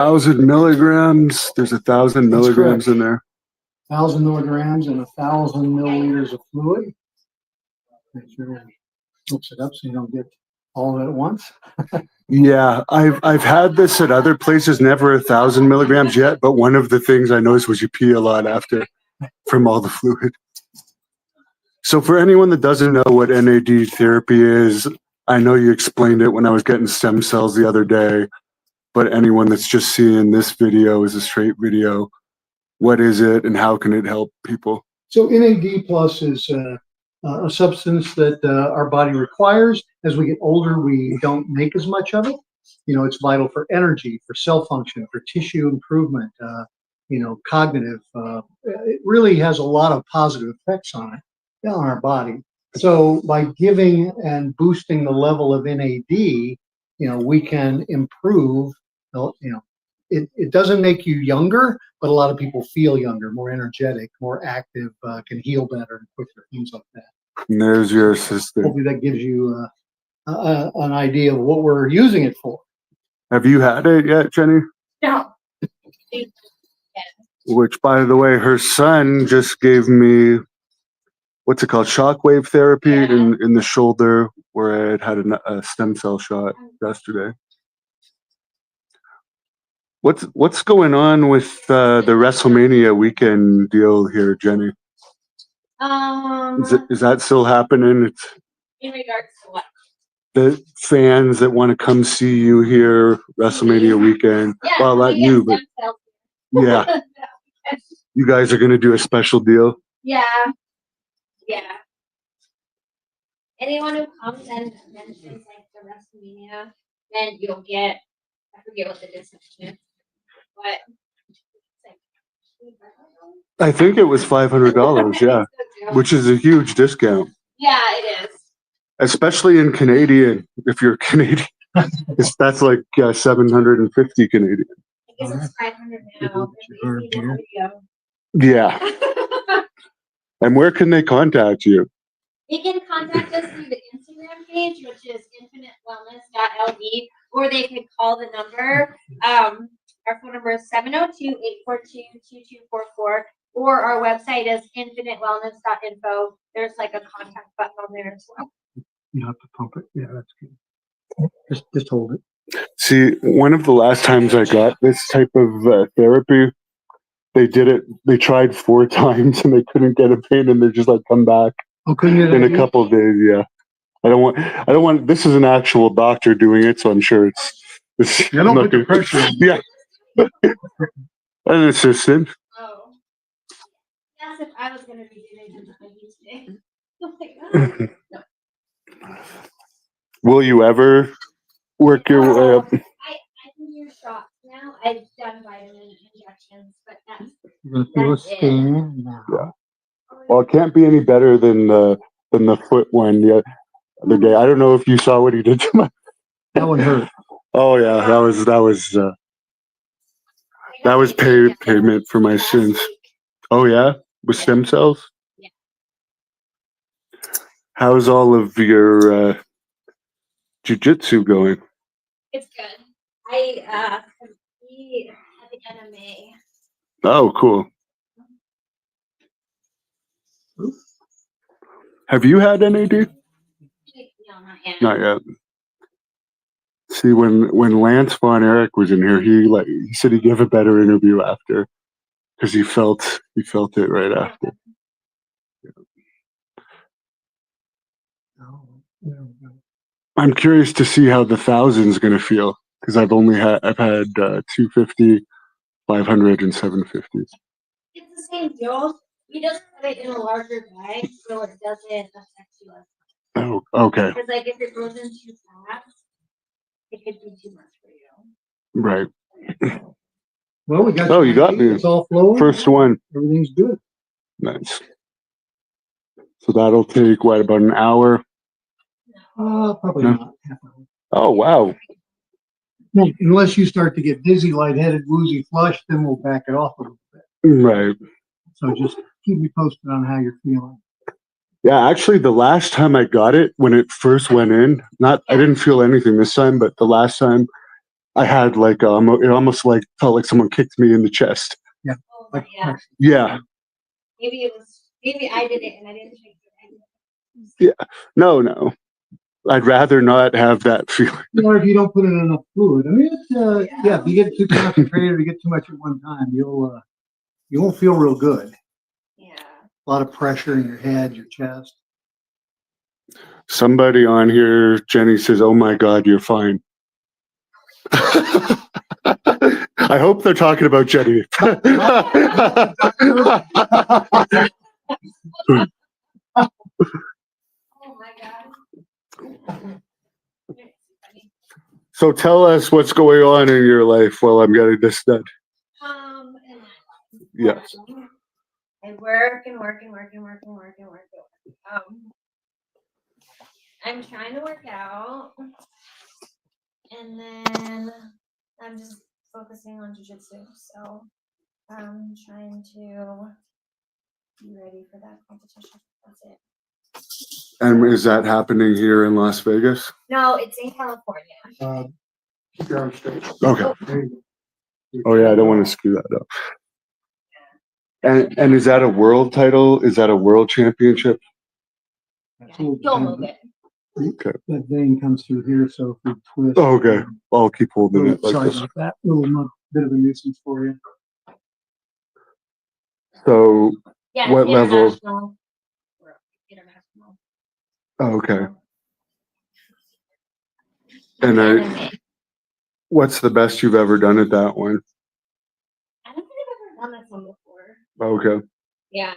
1,000 milligrams. There's 1,000 milligrams in there. 1,000 milligrams and 1,000 milliliters of fluid. Make sure to mix it up so you don't get all of it at once. Yeah, I've had this at other places, never 1,000 milligrams yet, but one of the things I noticed was you pee a lot after from all the fluid. So for anyone that doesn't know what NAD therapy is, I know you explained it when I was getting stem cells the other day, but anyone that's just seeing this video is a straight video. What is it and how can it help people? So NAD plus is a substance that our body requires. As we get older, we don't make as much of it. You know, it's vital for energy, for cell function, for tissue improvement, cognitive. It really has a lot of positive effects on our body. So by giving and boosting the level of NAD, we can improve, it doesn't make you younger, but a lot of people feel younger, more energetic, more active, can heal better and quicker, things like that. And there's your assistant. Hopefully that gives you an idea of what we're using it for. Have you had it yet, Jenny? No. Which, by the way, her son just gave me, what's it called? Shockwave therapy in the shoulder where I had a stem cell shot yesterday. What's going on with the WrestleMania weekend deal here, Jenny? Is that still happening? It's in regards to what? The fans that want to come see you here WrestleMania weekend. Yeah, well, not you, but yeah. You guys are going to do a special deal? Yeah. Anyone who comes and mentions like the WrestleMania, then you'll get, I forget what the discount is, but I think it was $500, yeah, which is a huge discount. Yeah, it is. Especially in Canadian, if you're Canadian. That's like 750 Canadian. I guess it's 500 now. Yeah. And where can they contact you? They can contact us through the Instagram page, which is infinitewellness.lv, or they could call the number. Our phone number is 702-842-2244, or our website is infinitewellness.info. There's like a contact button on there as well. You have to pump it. Yeah, that's good. Just hold it. See, one of the last times I got this type of therapy, they did it. They tried 4 times and they couldn't get a pain, and they're just like, come back in a couple of days. Yeah, I don't want. This is an actual doctor doing it, so I'm sure it's. You don't put the pressure. Yeah. An assistant. Oh. Yes, if I was going to be doing it today. No. Will you ever work your way up? I can do shots now. I've done vitamin injections, but that's it. Now. Yeah. Well, it can't be any better than the foot one the other day. I don't know if you saw what he did to my. That one hurt. Oh yeah, that was payment for my sins. Oh yeah, with stem cells. Yeah. How's all of your jiu-jitsu going? It's good. I compete at the MMA. Oh, cool. Have you had NAD? No, not yet. Not yet. See, when Lance Von Erich was in here, he said he gave a better interview after because he felt it right after. I'm curious to see how the 1,000's going to feel because I've had 250, 500, and 750s. It's the same deal. We just put it in a larger bag so it doesn't affect you as much. Oh, okay. Because like if it goes in too fast, it could be too much for you. Right. Well, we got. Oh, you got me. It's all flowing. First one. Everything's good. Nice. So that'll take what, about an hour? Probably not. Oh wow. Well, unless you start to get dizzy, lightheaded, woozy, flushed, then we'll back it off a little bit. Right. So just keep me posted on how you're feeling. Yeah, actually, the last time I got it, when it first went in, I didn't feel anything this time, but the last time I had like, it almost like felt like someone kicked me in the chest. Oh, Like, yeah. Yeah. Maybe I did it and I didn't think it. No. I'd rather not have that feeling. Or if you don't put in enough fluid. I mean, it's, yeah, if you get too concentrated or you get too much at one time, you won't feel real good. Yeah. A lot of pressure in your head, your chest. Somebody on here, Jenny says, "Oh my God, you're fine." I hope they're talking about Jenny. Oh my God. So tell us what's going on in your life while I'm getting this done. And Yes. I work. I'm trying to work out, and then I'm just focusing on jiu-jitsu. So I'm trying to be ready for that competition. That's it. And is that happening here in Las Vegas? No, it's in California. Keep your arms straight. Okay. There you go. Oh yeah, I don't want to screw that up. And is that a world title? Is that a world championship? Don't move it. Okay. That vein comes through here, so if we twist. Oh, okay. I'll keep holding it like Sorry this. about that. Little bit of a nuisance for you. So, Yeah, what level? international. International. Oh, okay. And And what's the best you've ever done at that one? I don't think I've ever done this one before. Okay. Yeah,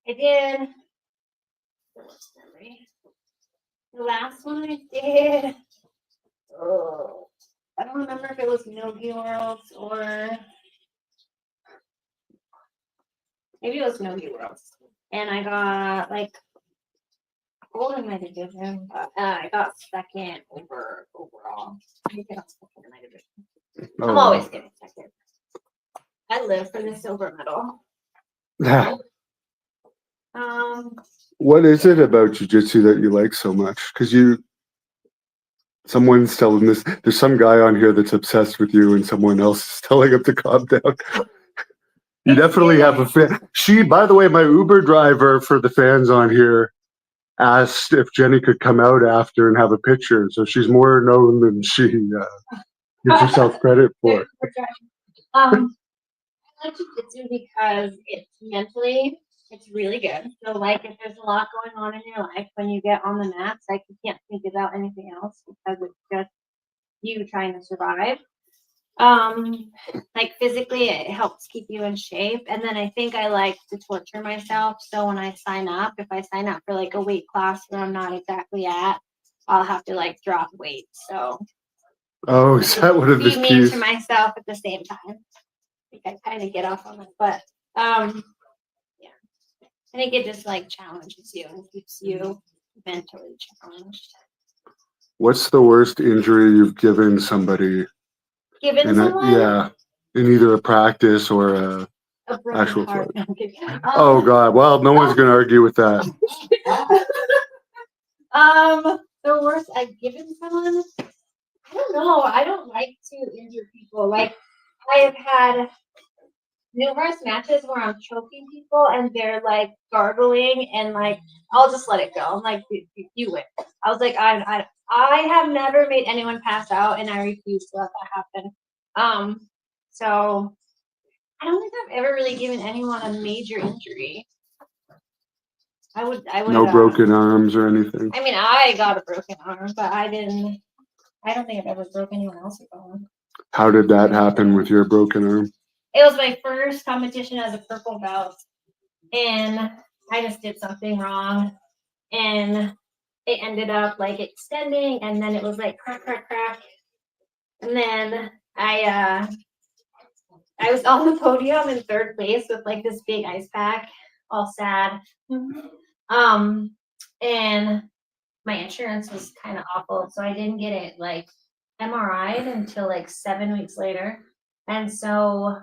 I did. What's memory? The last one I did. Oh, I don't remember if it was Nogi Worlds or maybe it was Nogi Worlds, and I got like gold in my division, but I got second overall. I think I got second in my division. I'm always getting second. I live for the silver medal. Yeah. Um, What is it about jiu-jitsu that you like so much? Because someone's telling this, there's some guy on here that's obsessed with you and someone else is telling him to calm down. You definitely have a fan. By the way, my Uber driver for the fans on here asked if Jenny could come out after and have a picture. So she's more known than she gives herself credit for. I like jiu-jitsu because it's really good. So like if there's a lot going on in your life when you get on the mats, like you can't think about anything else because it's just you trying to survive. Like physically it helps keep you in shape. And then I think I like to torture myself. So when I sign up, if I sign up for like a weight class where I'm not exactly at, I'll have to like drop weight. So is that what it is? be mean to myself at the same time. I think I kind of get off on it, but yeah, I think it just like challenges you and keeps you mentally challenged. What's the worst injury you've given somebody? Given someone? Yeah, in either a practice or a actual heart. fight. Oh God! Well, no one's gonna argue with that. The worst I've given someone, I don't know. I don't like to injure people. Like I have had numerous matches where I'm choking people and they're like gargling and like I'll just let it go. I'm like, you win. I was like, I have never made anyone pass out and I refuse to let that happen. So I don't think I've ever really given anyone a major injury. I would No broken arms or anything. I mean, I got a broken arm, but I don't think I've ever broken anyone else's arm. How did that happen with your broken arm? It was my first competition as a purple belt, and I just did something wrong, and it ended up like extending, and then it was like crack, crack, crack, and then I was on the podium in third place with like this big ice pack, all sad, and my insurance was kind of awful, so I didn't get it like MRI'd until like 7 weeks later, and so.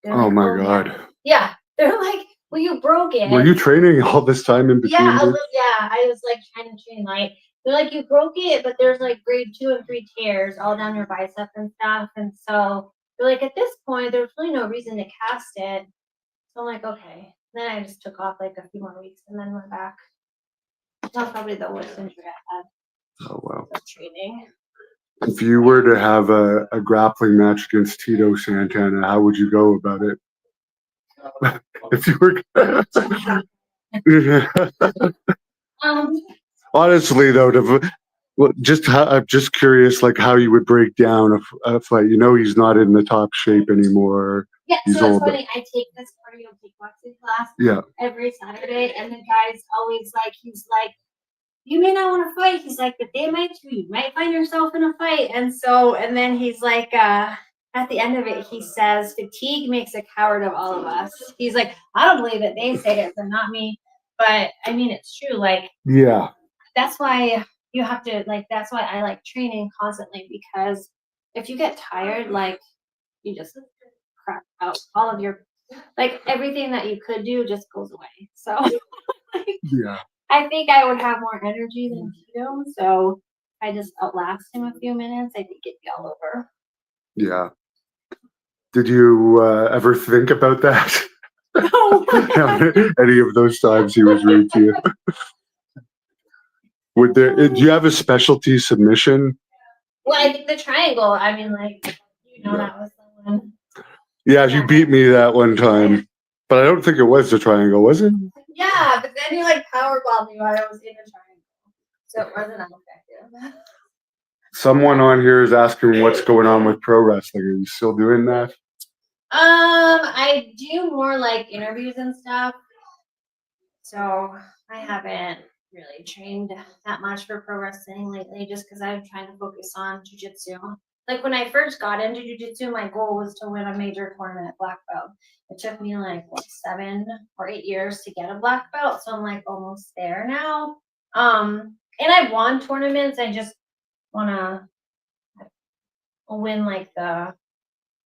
Oh my God. Yeah, they're like, well, you broke it. Were you training all this time in between? Yeah, I was like trying to train light. they're like, you broke it, but there's like grade 2 and 3 tears all down your bicep and stuff. And so they're like, at this point, there's really no reason to cast it. So I'm like, okay. Then I just took off like a few more weeks and then went back. That's probably the worst injury I had. Oh, wow. Was training. If you were to have a grappling match against Tito Santana, how would you go about it? If you were. Honestly, though, I'm just curious, like how you would break down a fight. You know, he's not in the top shape anymore. Yeah, He's so it's old. funny. I take this cardio kickboxing class Yeah. every Saturday, and the guy's always like, he's like, you may not want to fight. He's like, but they might too. You might find yourself in a fight. And so, and then he's like, at the end of it, he says, fatigue makes a coward of all of us. He's like, I don't believe it. They say it, but not me. But I mean, it's true. Like, Yeah. that's why you have to, like, that's why I like training constantly, because if you get tired, like, you just crap out all of your, like, everything that you could do just goes away. So, Yeah. I think I would have more energy than Tito, so if I just outlast him a few minutes, I think it'd be all over. Yeah. Did you ever think about that? No. Any of those times he was rude to you? Do you have a specialty submission? Well, I think the triangle, I mean, like, you know, that was the one. Yeah, you beat me that one time. But I don't think it was the triangle, was it? Yeah, but then you like powerbombed me while I was in a triangle. So it wasn't effective. Someone on here is asking what's going on with pro wrestling. Are you still doing that? I do more like interviews and stuff. So I haven't really trained that much for pro wrestling lately just because I'm trying to focus on jiu-jitsu. Like when I first got into jiu-jitsu, my goal was to win a major tournament at black belt. It took me like 7 or 8 years to get a black belt, so I'm like almost there now. And I've won tournaments. I just wanna win like the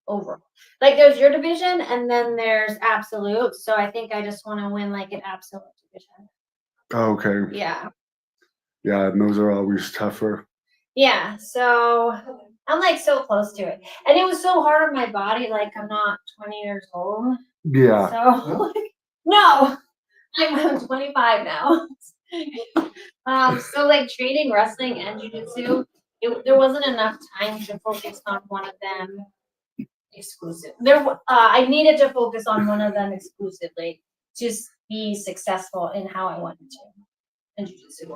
overall. Like there's your division and then there's absolute. So I think I just want to win like an absolute division. Okay. Yeah. Yeah, and those are always tougher. Yeah. So I'm like so close to it. And it was so hard on my body. Like I'm not 20 years old. Yeah. So no, I'm 25 now. So like training wrestling and jiu-jitsu, there wasn't enough time to focus on one of them exclusive. I needed to focus on one of them exclusively to be successful in how I wanted to in jiu-jitsu.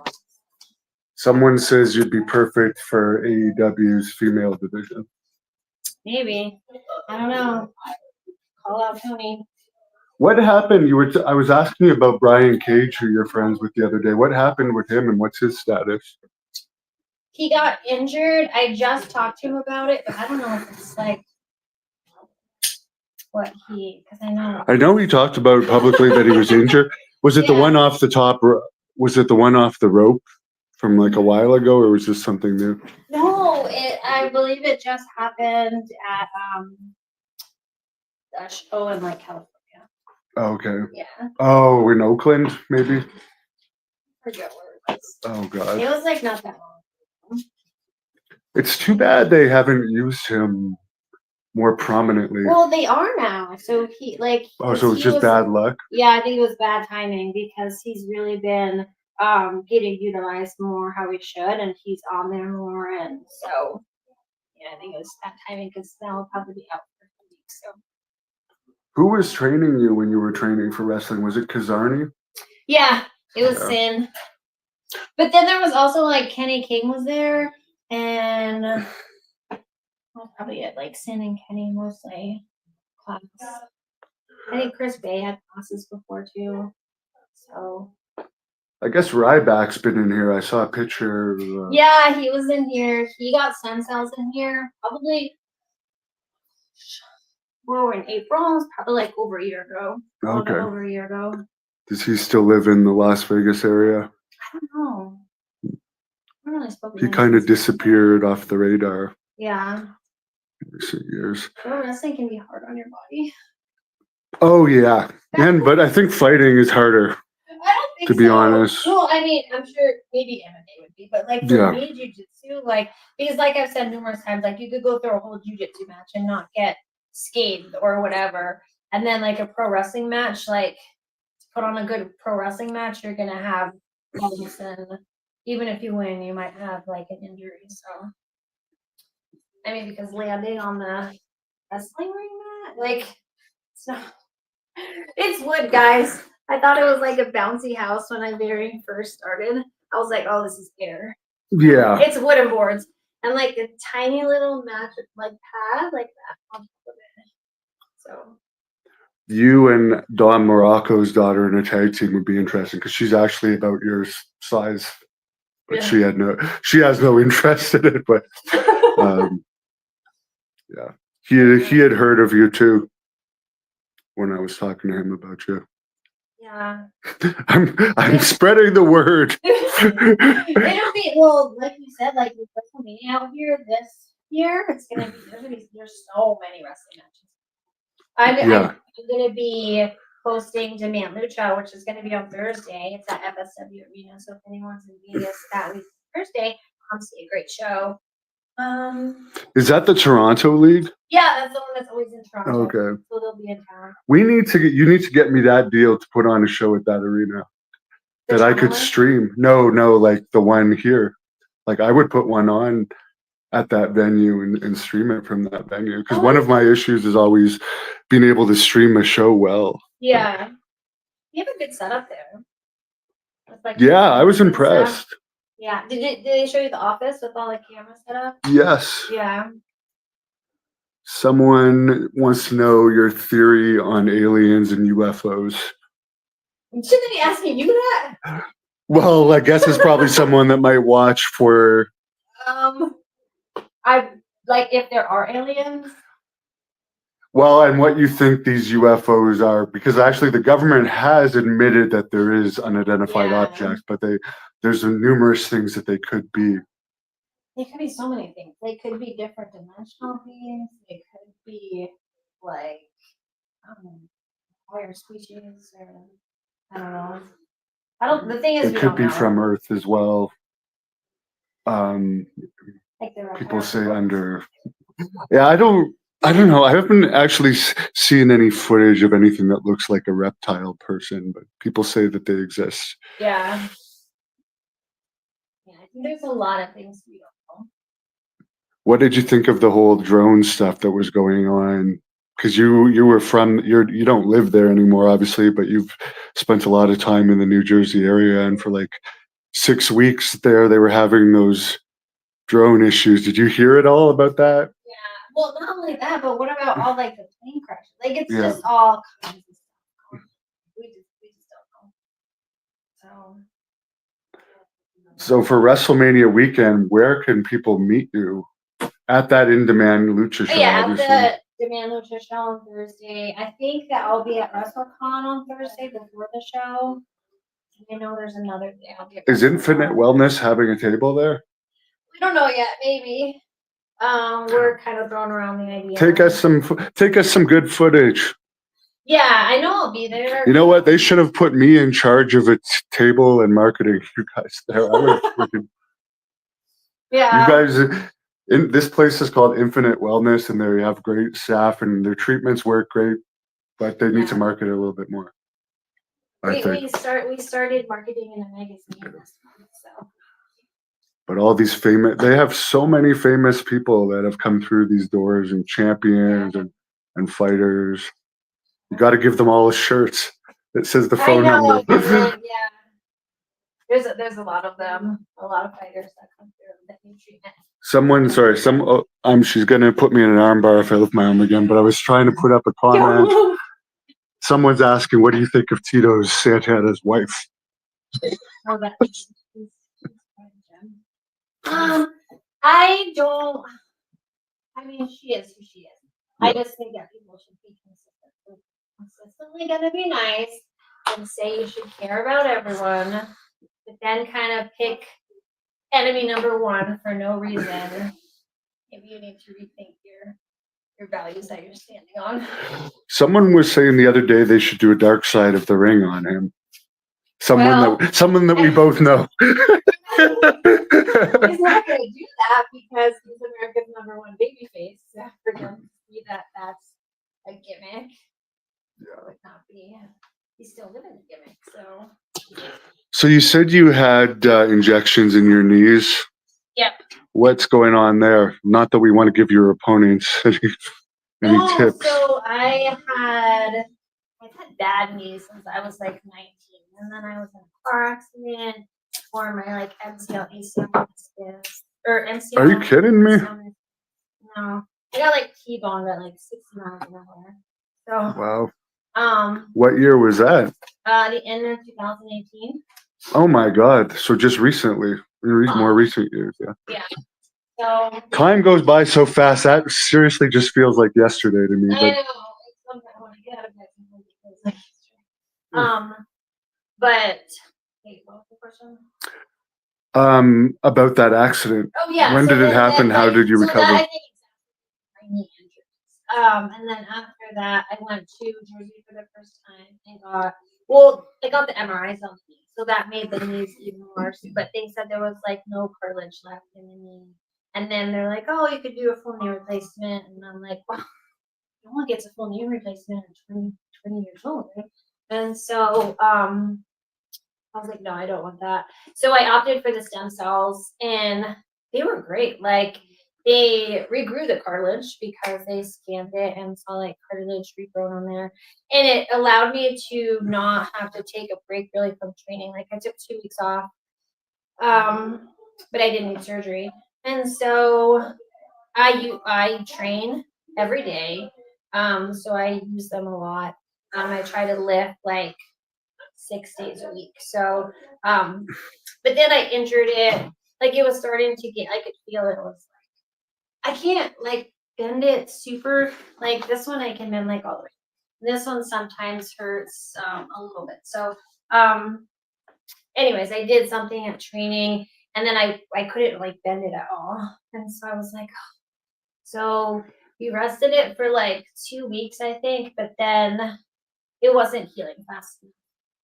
Someone says you'd be perfect for AEW's female division. Maybe. I don't know. Call out Tony. What happened? I was asking you about Brian Cage, who you're friends with the other day. What happened with him and what's his status? He got injured. I just talked to him about it, but I don't know if it's like because I know he talked about publicly that he was injured. Was it the one off the top? Was it the one off the rope from like a while ago, or was this something new? No, I believe it just happened at a show in like California. Okay. Yeah. Oh, in Oakland, maybe? I forget where it was. Oh, God. It was like not that long. It's too bad they haven't used him more prominently. Well, they are now. So he like. Oh, so it's just bad luck? Yeah, I think it was bad timing because he's really been getting utilized more how he should, and he's on there more, and so yeah, I think it was bad timing because now he'll probably be out for a week. So. Who was training you when you were training for wrestling? Was it Kazarni? Yeah, it was Sin. But then there was also like Kenny King was there, and that's probably it. Like Sin and Kenny mostly class. I think Chris Bay had classes before too. So. I guess Ryback's been in here. I saw a picture. Yeah, he was in here. He got stem cells in here. Probably. We're in April. It's probably like over a year ago. Okay. Over a year ago. Does he still live in the Las Vegas area? I don't know. I haven't really spoken to He him kind of since. disappeared off the radar Yeah. in recent years. Pro wrestling can be hard on your body. Oh, yeah. But I think fighting is harder. I don't think to be so. honest. Well, I mean, I'm sure maybe MMA would be, but like for Yeah. me, jujitsu, like because like I've said numerous times, like you could go through a whole jujitsu match and not get scathed or whatever, and then like a pro wrestling match, like to put on a good pro wrestling match, you're gonna have problems, and even if you win, you might have like an injury. So I mean, because landing on the wrestling ring mat, like it's not. It's wood, guys. I thought it was like a bouncy house when I very first started. I was like, oh, this is air. Yeah. It's wooden boards. And like a tiny little mat, like pad, like that on top of it. So You and Dawn Morocco's daughter in a tag team would be interesting because she's actually about your size, but yeah. she has no interest in it. But yeah, he had heard of you too when I was talking to him about you. Yeah. I'm spreading the word. It'll be well, like you said, like with WrestleMania out here this year, it's gonna be there's so many wrestling matches. I'm gonna be hosting Demand Lucha, which is gonna be on Thursday. It's at FSW Arena, so if anyone's in Vegas that week Thursday, come see a great show. Is that the Toronto League? Yeah, that's the one that's always in Toronto. Okay. So they'll be in town. You need to get me that deal to put on a show at that arena that I could stream. No, like the one here. Like I would put one on at that venue and stream it from that venue. Because one of my issues is always being able to stream a show well. Yeah. You have a good setup there. Like yeah, I was impressed. Stuff. Yeah. Did they show you the office with all the cameras set up? Yes. Yeah. Someone wants to know your theory on aliens and UFOs. Shouldn't they be asking you that? Well, I guess it's probably someone that might watch for. I like if there are aliens. Well, and what you think these UFOs are, because actually the government has admitted that there is unidentified objects, but there's numerous things that they could be. They could be so many things. They could be different dimensional beings. They could be like higher species, or I don't know. The thing is, it could be from Earth as well. Like people say under. Yeah, I don't know. I haven't actually seen any footage of anything that looks like a reptile person, but people say that they exist. Yeah. Yeah, I think there's a lot of things we don't know. What did you think of the whole drone stuff that was going on? Because you were you don't live there anymore, obviously, but you've spent a lot of time in the New Jersey area, and for like 6 weeks there, they were having those drone issues. Did you hear at all about that? Yeah. Well, not only that, but what about all like the plane crashes? Like it's just all kinds of stuff. We just don't know. So for WrestleMania weekend, where can people meet you? At that In Demand Lucha show, yeah, obviously. At the Demand Lucha show on Thursday. I think that I'll be at WrestleCon on Thursday before the show. I know there's another day I'll be at Is Infinite Wellness having a table there? We don't know yet. Maybe. We're kind of throwing around the idea. Take us some good footage. Yeah, I know I'll be there. You know what? They should have put me in charge of a table and marketing. You guys there. Yeah. You guys. This place is called Infinite Wellness, and they have great staff, and their treatments work great, but they need to market it a little bit more. We started marketing in a magazine this month, so. But all these they have so many famous people that have come through these doors, and champions and fighters. You got to give them all shirts that says the phone number. Yeah. There's a lot of them, a lot of fighters that come through that need treatment. She's gonna put me in an armbar if I lift my arm again. But I was trying to put up a comment. Someone's asking, "What do you think of Tito Santana's wife?" I don't. I mean, she is who she is. I just think that people should be consistently gonna be nice and say you should care about everyone, but then kind of pick enemy number one for no reason. Maybe you need to rethink your values that you're standing on. Someone was saying the other day they should do a dark side of the ring on him. Someone that we both know. He's not gonna do that because he's America's #1 baby face. So for him to see that that's a gimmick, would not be. He's still living the gimmick. So. So you said you had injections in your knees. Yep. What's going on there? Not that we want to give your opponents any tips. So I've had bad knees since I was like 19, and then I was in a car accident for my like MCL, ACL, or MCL. Are you kidding me? No, I got like T-boned at like 60 miles an hour. So wow. What year was that? The end of 2018. Oh my God! So just recently, more recent years, yeah. Yeah. So time goes by so fast. That seriously just feels like yesterday to me. I know. Sometimes when I get out of bed, but wait, what was the question? About that accident. Oh yeah. When did it happen? How did you recover? I think my knee injuries. And then after that, I went to Jersey for the first time and I got the MRIs on the knee, so that made the knees even worse. But they said there was like no cartilage left in the knee, and then they're like, "Oh, you could do a full knee replacement," and I'm like, "Wow, no one gets a full knee replacement at 20 years old, right?" And so I was like, no, I don't want that. So I opted for the stem cells, and they were great. Like they regrew the cartilage because they scanned it and saw like cartilage regrown on there, and it allowed me to not have to take a break really from training. Like I took 2 weeks off, but I didn't need surgery, and so I train every day. So I use them a lot. I try to lift like 6 days a week. So, but then I injured it. Like it was starting to get, I could feel it was like, I can't like bend it super, like this one I can bend like all the way. This one sometimes hurts a little bit. So, anyways, I did something at training and then I couldn't like bend it at all. And so I was like, oh. So we rested it for like 2 weeks, I think, but then it wasn't healing fast enough.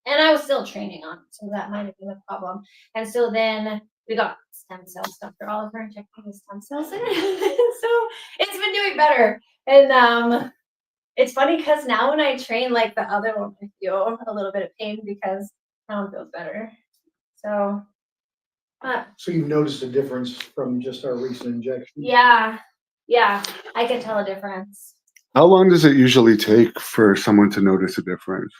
And I was still training on it, so that might have been a problem. And so then we got stem cells, Dr. Oliver injecting the stem cells in. So it's been doing better. And it's funny because now when I train like the other one, I feel a little bit of pain because that one feels better. So So you've noticed a difference from just our recent injection? yeah, I can tell a difference. How long does it usually take for someone to notice a difference?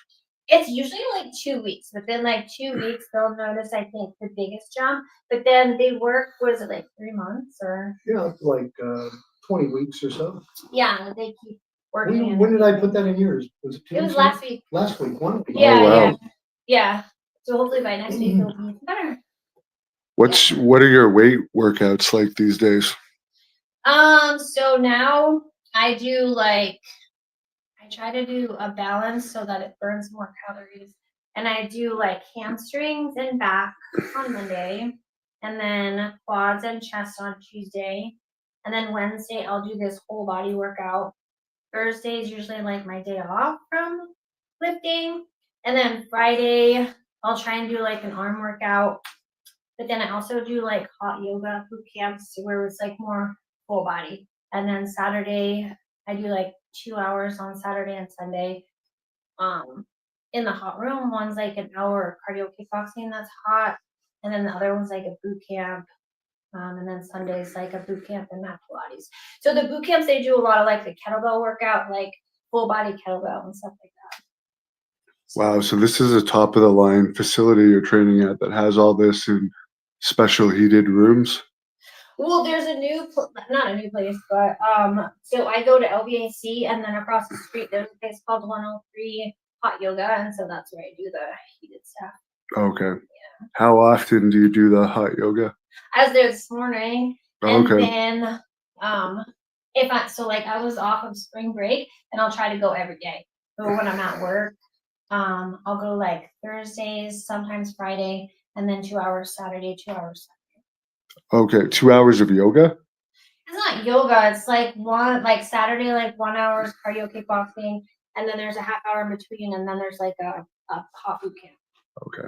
It's usually like 2 weeks. Within like 2 weeks, they'll notice, I think, the biggest jump. But then they work, what is it, like 3 months or? Yeah, like 20 weeks or so. Yeah, they keep working. When did I put that in yours? Was it 2 It was weeks last week. Last week, 1 week. Yeah, Oh, wow. yeah. So hopefully by next week it'll be better. What are your weight workouts like these days? So now I do like, I try to do a balance so that it burns more calories. And I do like hamstrings and back on Monday, and then quads and chest on Tuesday. And then Wednesday, I'll do this whole body workout. Thursday is usually like my day off from lifting. And then Friday, I'll try and do like an arm workout. But then I also do like hot yoga boot camps where it's like more full body. And then Saturday, I do like 2 hours on Saturday and Sunday. In the hot room, one's like an hour of cardio kickboxing that's hot, and then the other one's like a boot camp. And then Sunday's like a boot camp and mat Pilates. So the boot camps, they do a lot of like the kettlebell workout, like full body kettlebell and stuff like that. Wow, so this is a top of the line facility you're training at that has all this in special heated rooms? Well, there's a not a new place, but so I go to LVAC, and then across the street there's a place called 103 Hot Yoga, and so that's where I do the heated stuff. Okay. Yeah. How often do you do the hot yoga? I was there this morning, and Okay. then I was off of spring break, and I'll try to go every day. So when I'm at work, I'll go like Thursdays, sometimes Friday, and then 2 hours Saturday, 2 hours Sunday. Okay, 2 hours of yoga? It's not yoga. It's like Saturday, like 1 hour cardio kickboxing, and then there's a half hour in between, and then there's like a hot boot camp. Okay.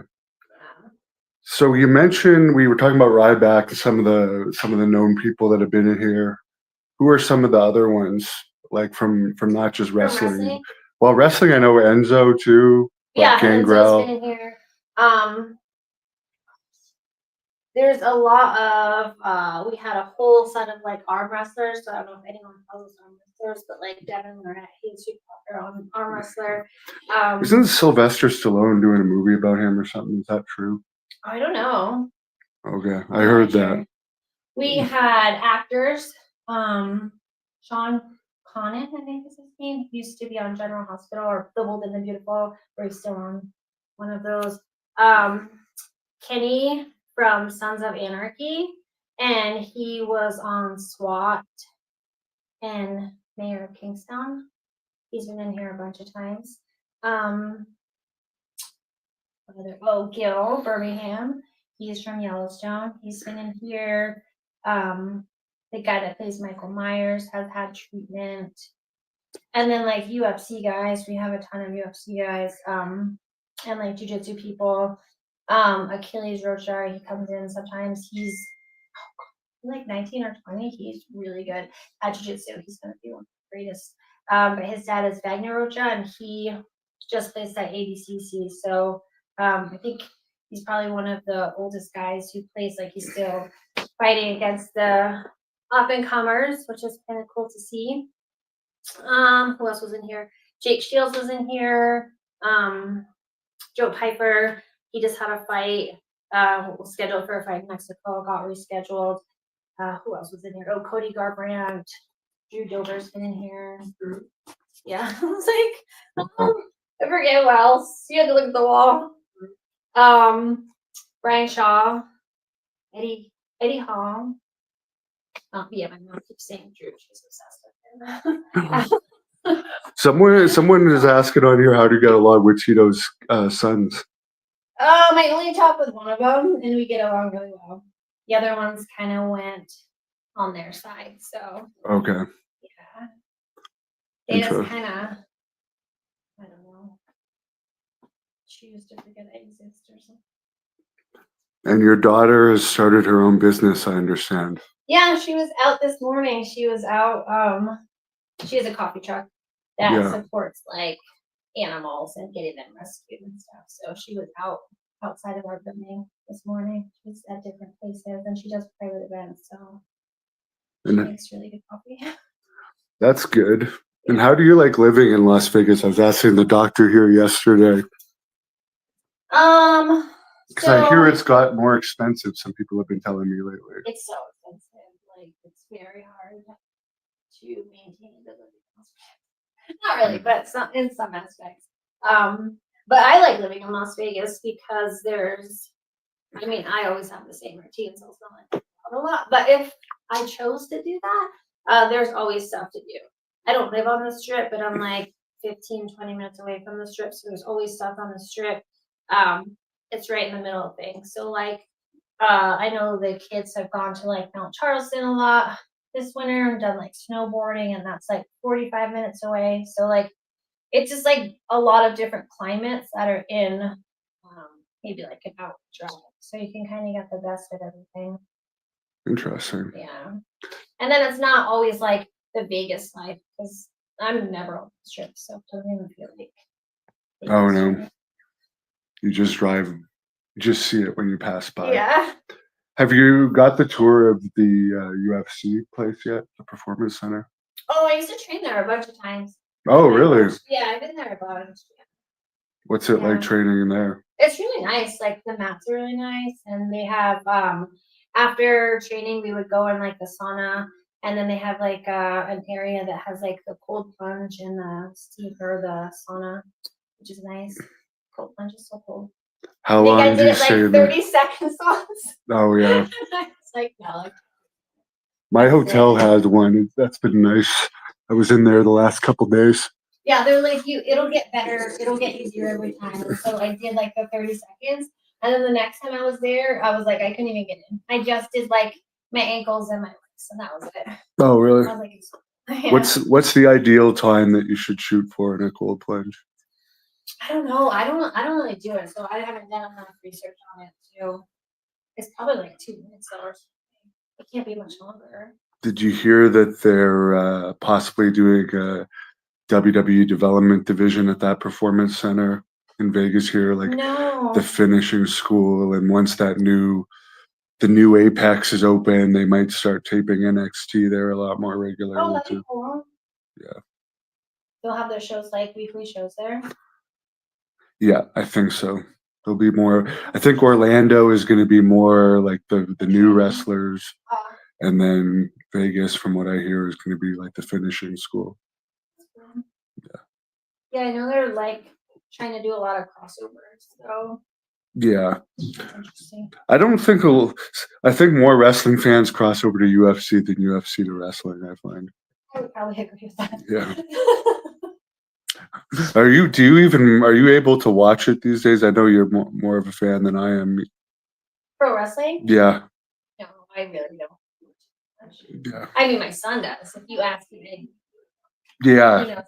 So you mentioned we were talking about Ryback, some of the known people that have been in here. Who are some of the other ones, like from not just From wrestling? wrestling? Well, wrestling, I know Enzo too. Yeah, Like Enzo's Gangrel. been in here. There's a lot of we had a whole set of like arm wrestlers. So I don't know if anyone follows arm wrestlers, but like Devin Lorette, he's super arm wrestler. Isn't Sylvester Stallone doing a movie about him or something? Is that true? I don't know. Okay, I heard that. We had actors. Sean Connon, I think is his name. He used to be on General Hospital or The Bold and the Beautiful, or he's still on one of those. Kenny from Sons of Anarchy, and he was on SWAT and Mayor of Kingstown. He's been in here a bunch of times. Gil Birmingham. He's from Yellowstone. He's been in here. The guy that plays Michael Myers has had treatment. And then like UFC guys, we have a ton of UFC guys, and like jiu-jitsu people. Achilles Rocha, he comes in sometimes. He's like 19 or 20. He's really good at jiu-jitsu. He's gonna be one of the greatest. But his dad is Wagner Rocha, and he just placed at ADCC. So I think he's probably one of the oldest guys who plays. Like he's still fighting against the up and comers, which is kind of cool to see. Who else was in here? Jake Shields was in here. Joe Piper, he just had a fight. Was scheduled for a fight in Mexico, got rescheduled. Who else was in here? Oh, Cody Garbrandt. Drew Dober's been in here. Yeah, I was like, I forget what else. You had to look at the wall. Brian Shaw, Eddie Hall. Yeah, my mom keeps saying Drew. She's obsessed with him. Someone is asking on here how to get along with Tito's sons. I only talk with one of them, and we get along really well. The other ones kind of went on their side, so Okay. yeah, they just kind of, I don't know, choose to forget I exist or something. And your daughter has started her own business, I understand. Yeah, she was out this morning. She was out. She has a coffee truck that supports like animals and getting them rescued and stuff. So she was outside of our building this morning. She's at different places, and she does private events. So she makes really good coffee. That's good. And how do you like living in Las Vegas? I was asking the doctor here yesterday. Because I hear it's got more expensive. Some people have been telling me lately. It's so expensive. Like it's very hard to maintain the living aspect. Not really, but in some aspects. But I like living in Las Vegas because I always have the same routine, so it's not like a lot. But if I chose to do that, there's always stuff to do. I don't live on the strip, but I'm like 15, 20 minutes away from the strip, so there's always stuff on the strip. It's right in the middle of things. So like, I know the kids have gone to like Mount Charleston a lot this winter and done like snowboarding, and that's like 45 minutes away. So like, it's just like a lot of different climates that are in maybe like an hour drive. So you can kind of get the best of everything. Interesting. Yeah. And then it's not always like the Vegas life because I'm never on the strip, so it doesn't even feel like Vegas. Oh no. You just drive, you just see it when you pass by. Yeah. Have you got the tour of the UFC place yet? The Performance Center? Oh, I used to train there a bunch of times. Oh, really? Yeah, I've been there a bunch. What's it like training in there? It's really nice. Like the mats are really nice, and they have after training we would go in like the sauna, and then they have like an area that has like the cold plunge and the steam or the sauna, which is nice. Cold plunge is so cold. How long I do you did stay like in there? 30 seconds once. Oh yeah. It's like no. My hotel had one. That's been nice. I was in there the last couple days. Yeah, they're like it'll get better, it'll get easier every time. So I did like the 30 seconds, and then the next time I was there, I was like, I couldn't even get in. I just did like my ankles and my legs, and that was it. Oh really? I was like, yeah. What's the ideal time that you should shoot for in a cold plunge? I don't know. I don't really do it, so I haven't done enough research on it. It's probably like 2 minutes though, or something. It can't be much longer. Did you hear that they're possibly doing a WWE development division at that performance center in Vegas here, like No. the finishing school? And once the new Apex is open, they might start taping NXT there a lot more Oh, regularly that'd be too. cool. Yeah. They'll have their shows like weekly shows there. Yeah, I think so. There'll be more. I think Orlando is going to be more like the new wrestlers, Uh, and then Vegas, from what I hear, is going to be like the finishing school. yeah, I know they're like trying to do a lot of crossovers, so Yeah, it's interesting. I don't think I think more wrestling fans cross over to UFC than UFC to wrestling. I find. I would probably agree with that. Yeah. Are you able to watch it these days? I know you're more of a fan than I am. Pro wrestling? Yeah, No, I really don't. yeah, I mean, my son does. If you ask me, yeah. he knows.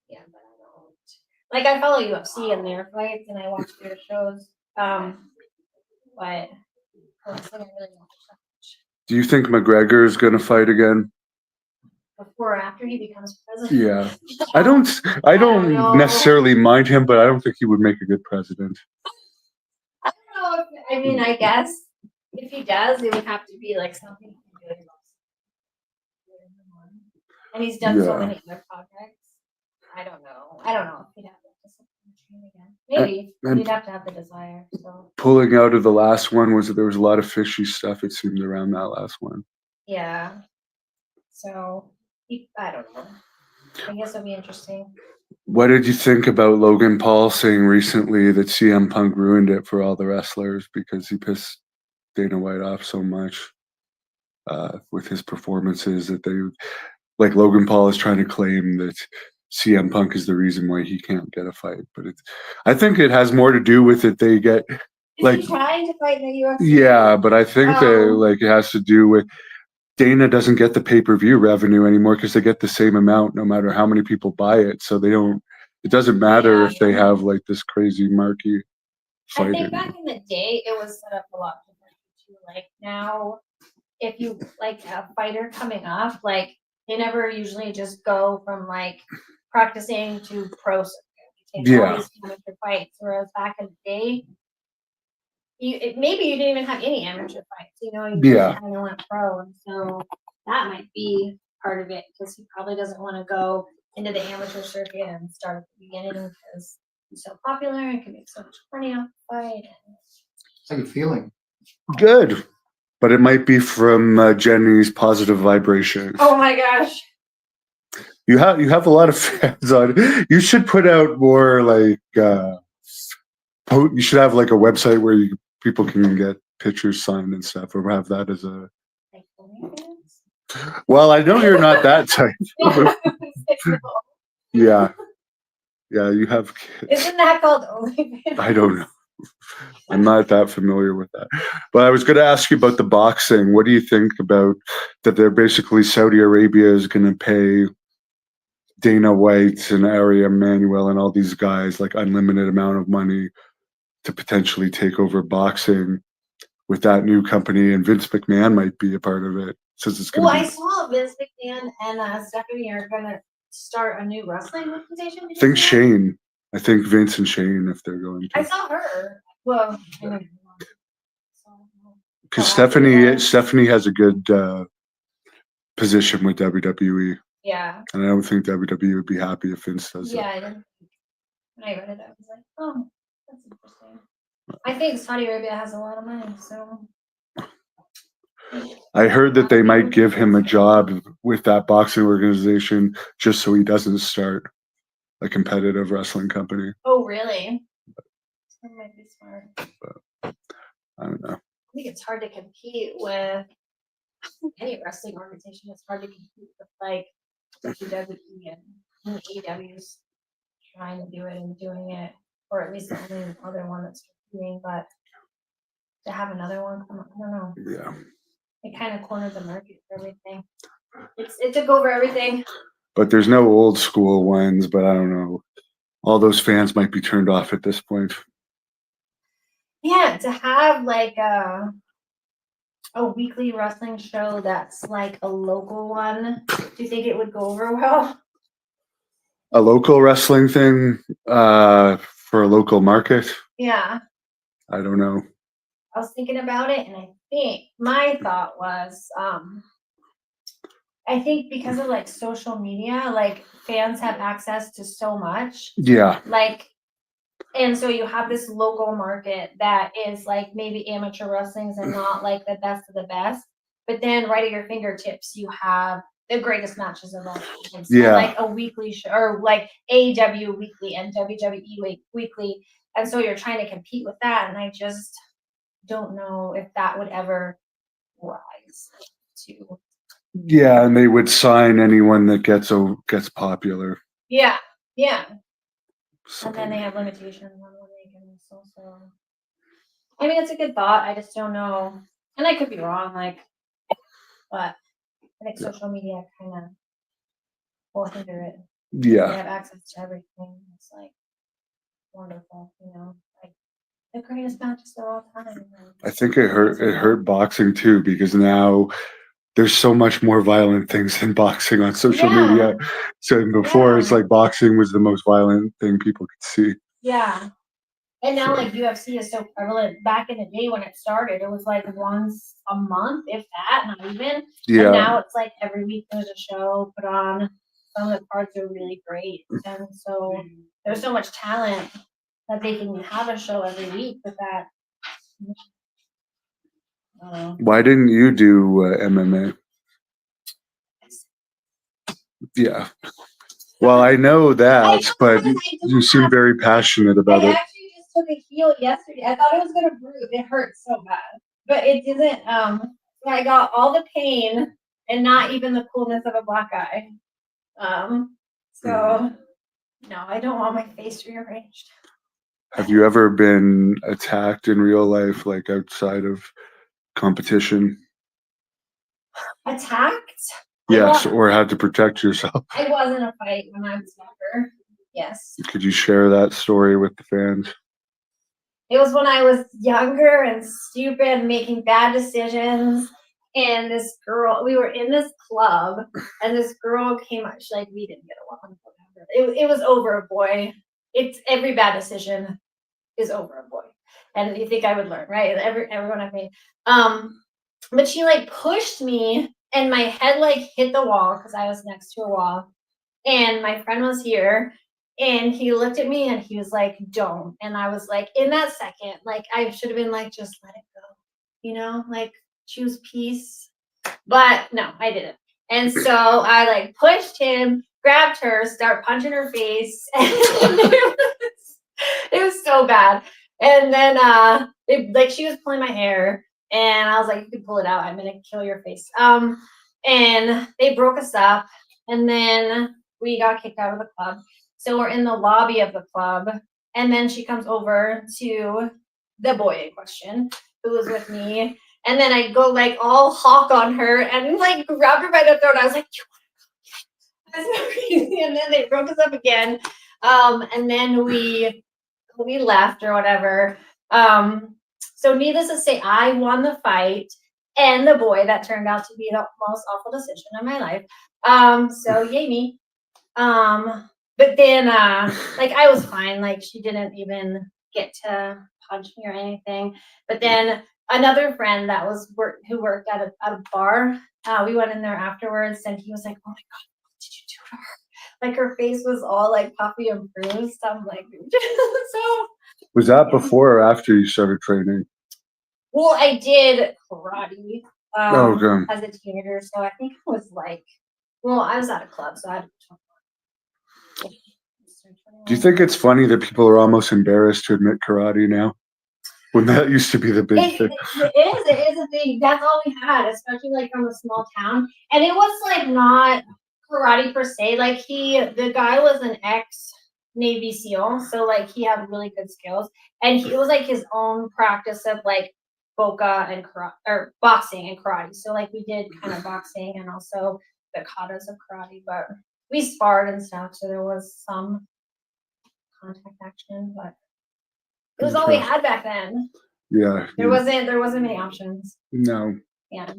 Yeah, but I don't. Like I follow UFC and their fights, and I watch their shows. But pro wrestling, I really don't watch that much. Do you think McGregor is going to fight again? Before or after he becomes president? Yeah, I don't don't know. necessarily mind him, but I don't think he would make a good president. I don't know. I mean, I guess if he does, it would have to be like something good. And he's done so Yeah. many other projects. I don't know. I don't know if he'd have that discipline again. Maybe And- he'd have to have the desire. So Pulling out of the last one there was a lot of fishy stuff. It seemed around that last one. yeah. So I don't know. I guess it'll be interesting. What did you think about Logan Paul saying recently that CM Punk ruined it for all the wrestlers because he pissed Dana White off so much with his performances that like Logan Paul is trying to claim that CM Punk is the reason why he can't get a fight, but I think it has more to do with it. They get Is like he trying to fight in the UFC? yeah, but I think that Oh. like it has to do with Dana doesn't get the pay-per-view revenue anymore because they get the same amount no matter how many people buy it. So they don't. It doesn't matter Yeah. if they have like this crazy marquee I fight think back anymore. in the day, it was set up a lot different too. Like now, if you like a fighter coming up, like they never usually just go from like practicing to pro circuit. They take all Yeah. these amateur fights, whereas back in the day, maybe you didn't even have any amateur fights. You Yeah. just kind of went pro, and so that might be part of it because he probably doesn't want to go into the amateur circuit and start at the beginning because he's so popular and can make so much money off the fight. How you feeling? Good, but it might be from Jenny's positive vibrations. Oh my gosh. You have a lot of fans on. You should put out more like you should have like a website where people can get pictures signed and stuff, or have that as a. Like OnlyFans? Well, I know you're not that type. Yeah, you have kids. Isn't that called OnlyFans? I don't know. I'm not that familiar with that. But I was going to ask you about the boxing. What do you think about that? They're basically Saudi Arabia is going to pay Dana White and Ari Emanuel and all these guys like unlimited amount of money to potentially take over boxing with that new company, and Vince McMahon might be a part of it since it's going Well, to I be. saw Vince McMahon and Stephanie are gonna start a new wrestling organization. I think Shane. I think Vince and Shane, if they're going I to, saw her. Well, I know. because Oh, after Stephanie has a good position with WWE, Yeah. and I don't think WWE would be happy if Vince does that. Yeah, I didn't. When I read it, I was like, oh, that's interesting. I think Saudi Arabia has a lot of money, so. I heard that they might give him a job with that boxing organization just so he doesn't start a competitive wrestling company. Oh, really? That might be smart. I don't know. I think it's hard to compete with any wrestling organization. It's hard to compete with like WWE and AEW's trying to do it and doing it, or at least the only other one that's competing. But to have another one come up, I don't know. Yeah. It kind of cornered the market for everything. It took over everything. But there's no old school ones, but I don't know. all those fans might be turned off at this point. Yeah, to have like a weekly wrestling show that's like a local one, do you think it would go over well? A local wrestling thing for a local market? Yeah, I don't know. I was thinking about it, and I think my thought was, I think because of like social media, like fans have access to so much, Yeah. like, and so you have this local market that is like maybe amateur wrestlings and not like the best of the best, but then right at your fingertips you have the greatest matches of all time. So Yeah. like a weekly show, or like AEW weekly and WWE weekly, and so you're trying to compete with that, and I just don't know if that would ever rise to. Yeah, and they would sign anyone that gets popular. Yeah, yeah. So, And then they have limitations on what they can whistle. So, I mean, it's a good thought. I just don't know, and I could be wrong. Like, but I think social media kind of will hinder it. They yeah. have access to everything. It's like wonderful, you know, like the greatest matches of all time. I think it hurt boxing too, because now there's so much more violent things than boxing on social Yeah. media. So before it's Yeah. like boxing was the most violent thing people could see. Yeah. And now, like, UFC is so prevalent. Back in the day when it started, it was like once a month, if that, not even. Yeah. And now it's like every week there's a show put on. Some of the cards are really great. And so there's so much talent that they can have a show every week with that. Why didn't you do MMA? Yeah. Well, I know that, but you seem very passionate about I it. actually just took a heel yesterday. I thought it was gonna bruise. It hurt so bad, but it didn't. I got all the pain and not even the coolness of a black eye. So no, I don't want my face rearranged. Have you ever been attacked in real life, like outside of competition? Attacked? Yes, or had to protect yourself? I was in a fight when I was younger. Yes. Could you share that story with the fans? It was when I was younger and stupid, making bad decisions. And this girl, we were in this club, and this girl came up. She like, we didn't get along. It was over a boy. It's every bad decision is over a boy, and you think I would learn, right? Everyone I've made. But she like pushed me, and my head like hit the wall because I was next to a wall, and my friend was here, and he looked at me and he was like, don't. And I was like, in that second, like I should have been like, just let it go, you know, like choose peace. But no, I didn't. And so I like pushed him, grabbed her, start punching her face. And it was so bad. And then like she was pulling my hair, and I was like, you can pull it out, I'm gonna kill your face. And they broke us up, and then we got kicked out of the club. So we're in the lobby of the club, and then she comes over to the boy in question who was with me, and then I go like all hawk on her and like grab her by the throat. I was like, that's so crazy. And then they broke us up again. And then we left or whatever. So needless to say, I won the fight and the boy that turned out to be the most awful decision of my life. So yay me. But then like I was fine. Like she didn't even get to punch me or anything. But then another friend that was who worked at a bar, we went in there afterwards, and he was like, oh my God, what did you do to her? Like her face was all like puffy and bruised. I'm like, so. Was that before or after you started training? Well, I did karate Okay. as a teenager, so I think it was like, well, I was at a club, so I had. Do you think it's funny that people are almost embarrassed to admit karate now? When that used to be the big thing. It is a thing. That's all we had, especially like from a small town. And it was like not karate per se. Like the guy was an ex Navy SEAL, so like he had really good skills. And it was like his own practice of like boka and karate, or boxing and karate. So like we did kind of boxing and also the katas of karate, but we sparred and stuff, so there was some contact action, but it was all we had back then. Yeah. There wasn't many options. No. Yeah.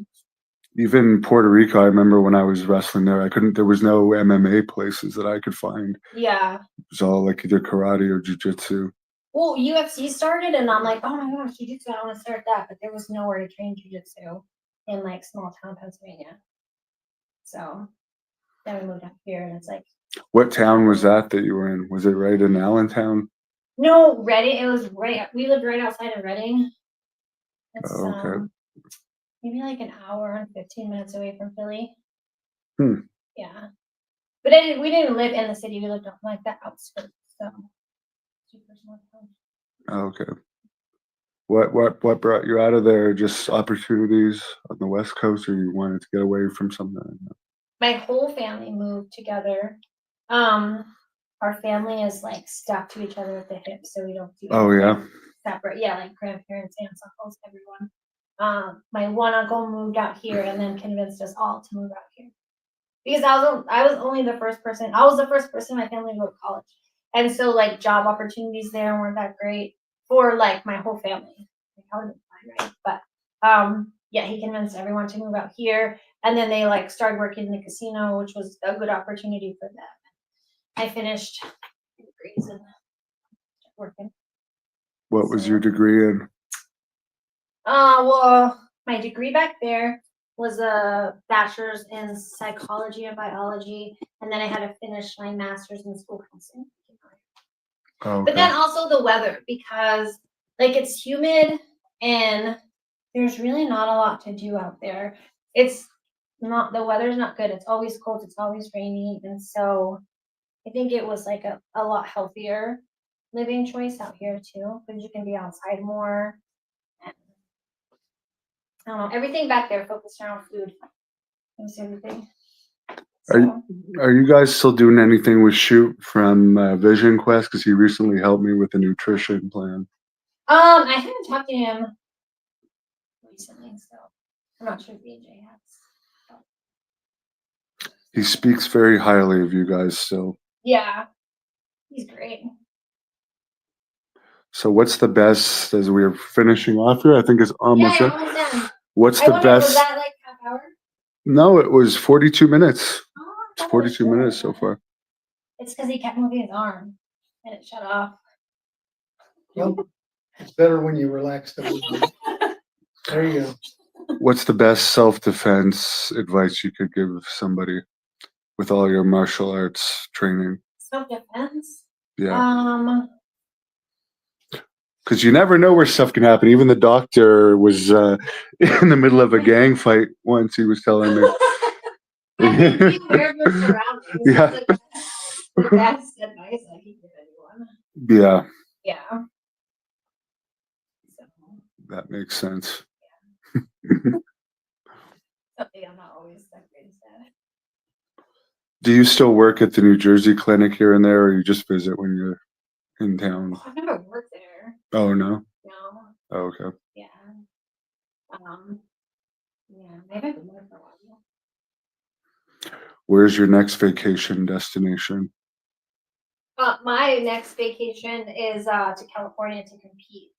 Even Puerto Rico, I remember when I was wrestling there, there was no MMA places that I could find. Yeah. It was all like either karate or jujitsu. Well, UFC started, and I'm like, oh my gosh, jujitsu, I want to start that, but there was nowhere to train jujitsu in like small town Pennsylvania. So then we moved up here, and it's like. What town was that you were in? Was it right in Allentown? No, Reading. It was right. We lived right outside of Reading. It's Oh, okay. maybe like an hour and 15 minutes away from Philly. Yeah, but we didn't live in the city. We lived on like the outskirts. So super small town. Okay. What brought you out of there? Just opportunities on the West Coast, or you wanted to get away from something? My whole family moved together. Our family is like stuck to each other at the hip, so we don't do anything separate. Yeah, like grandparents, aunts, uncles, everyone. My one uncle moved out here and then convinced us all to move out here because I was only the first person. I was the first person in my family to go to college, and so like job opportunities there weren't that great for like my whole family. Like, I would have been fine, right? But yeah, he convinced everyone to move out here, and then they like started working in the casino, which was a good opportunity for them. I finished degrees and working. What was your degree in? Well, my degree back there was a bachelor's in psychology and biology, and then I had to finish my master's in school counseling. Oh, okay. But then also the weather, because like it's humid and there's really not a lot to do out there. It's not, the weather's not good. It's always cold. It's always rainy, and so I think it was like a lot healthier living choice out here too, because you can be outside more. And, I don't know, everything back there focused around food. Almost everything. So, Are you guys still doing anything with Shoot from Vision Quest? Because he recently helped me with a nutrition plan. I haven't talked to him recently, so I'm not sure if BJ has. He speaks very highly of you guys still. Yeah, he's great. So what's the best, as we're finishing off here? I think it's almost Yeah, done. you're almost done. What's I the wonder, best? was that like half hour? No, it was 42 minutes. Oh, I It's thought it was 42 minutes so shorter. far. It's because he kept moving his arm and it shut off. Well, it's better when you relax the movement. There you go. What's the best self-defense advice you could give somebody with all your martial arts training? Self-defense? Yeah. Because you never know where stuff can happen. Even the doctor was in the middle of a gang fight once. He was telling me. I think be aware of your surroundings. Yeah. That's the best advice I can give anyone. Yeah, Yeah. So, that makes sense. something I'm not always that greatest at. Do you still work at the New Jersey clinic here and there, or you just visit when you're in town? I've never worked there. Oh, no? No. Oh, okay. Yeah. Yeah, maybe I've been there for a while. Where's your next vacation destination? My next vacation is to California to compete.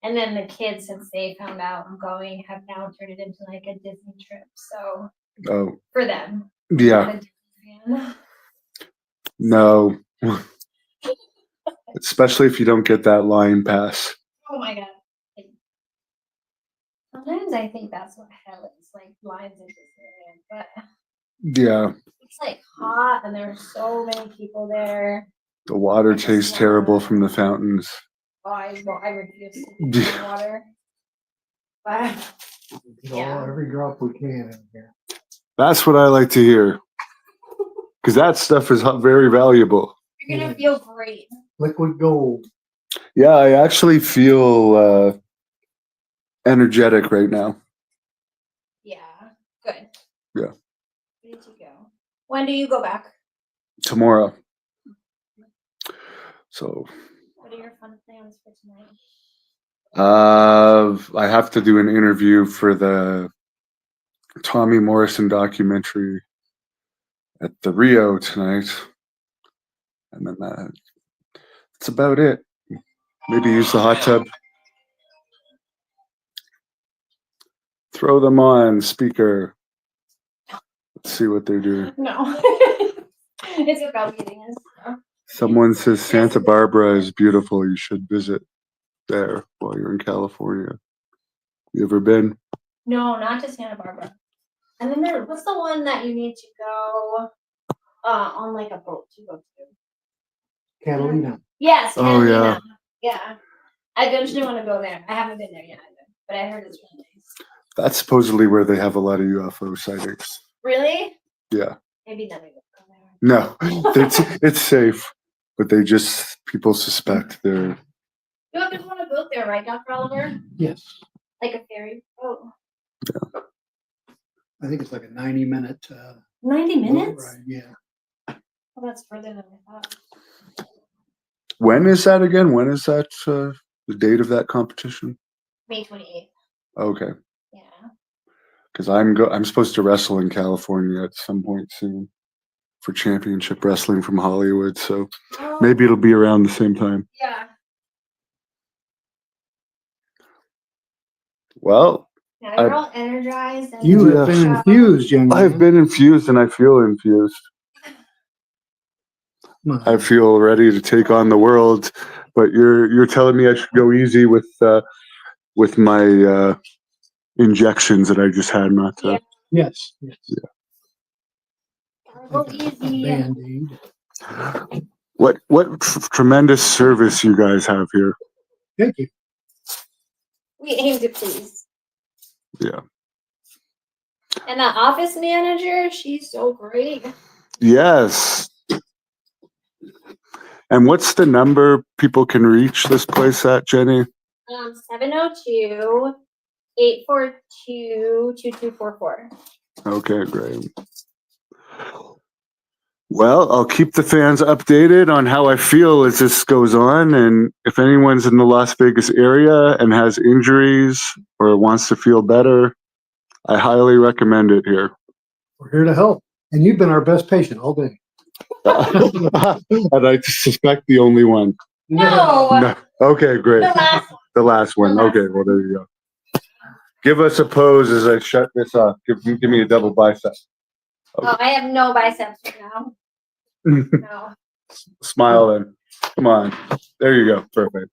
And then the kids, since they found out I'm going, have now turned it into like a Disney trip. So Oh, for them. yeah. No. Especially if you don't get that line pass. Oh my god. Sometimes I think that's what hell is, like lines in Disneyland. But Yeah. it's like hot and there's so many people there. The water tastes terrible from the fountains. Oh, I refuse to drink the water. But yeah. Every drop we can in here. That's what I like to hear. Because that stuff is very valuable. You're gonna feel great. Liquid gold. Yeah, I actually feel energetic right now. Yeah, good. Yeah. Where did you go? When do you go back? Tomorrow. So. What are your fun plans for tonight? I have to do an interview for the Tommy Morrison documentary at the Rio tonight. And then That's about it. Maybe use the hot tub. Throw them on speaker. Let's see what they're doing. No. It's about getting us. So. Someone says Santa Barbara is beautiful. You should visit there while you're in California. You ever been? No, not to Santa Barbara. And then what's the one that you need to go on like a boat to go to? Catalina. Yes, Oh, Catalina. Yeah. I eventually want to go there. I haven't been there yet either, but I heard it's really nice. That's supposedly where they have a lot of UFO sightings. Really? Yeah. Maybe then we go there. No, it's safe, but people suspect they're. You have to want to boat there, right, Dr. Oliver? Yes. Like a ferry boat. I think it's like a 90-minute. 90 minutes? Ride. Yeah. Well, that's further than I thought. When is that again? When is that the date of that competition? May 28th. Okay, Yeah. because I'm supposed to wrestle in California at some point soon for championship wrestling from Hollywood. So maybe it'll be around the same time. Yeah. Well, Now you're all energized. And You have been infused, Jenni. I've been infused and I feel infused. I feel ready to take on the world, but you're telling me I should go easy with my injections that I just had, not to. Yes. Yes. Go easy. Band-Aid. What tremendous service you guys have here. Thank you. We aim to please. Yeah. And the office manager, she's so great. Yes. And what's the number people can reach this place at, Jenni? 702-842-2244. Okay, great. Well, I'll keep the fans updated on how I feel as this goes on. And if anyone's in the Las Vegas area and has injuries or wants to feel better, I highly recommend it here. We're here to help. And you've been our best patient all day. And I suspect the only one. No. No. Okay, great. The last one. The last one. The last Okay, well, there you go. Give us a pose as I shut this off. Give me a double bicep. Okay. Oh, I have no biceps right now. No. Smile then. Come on. There you go. Perfect.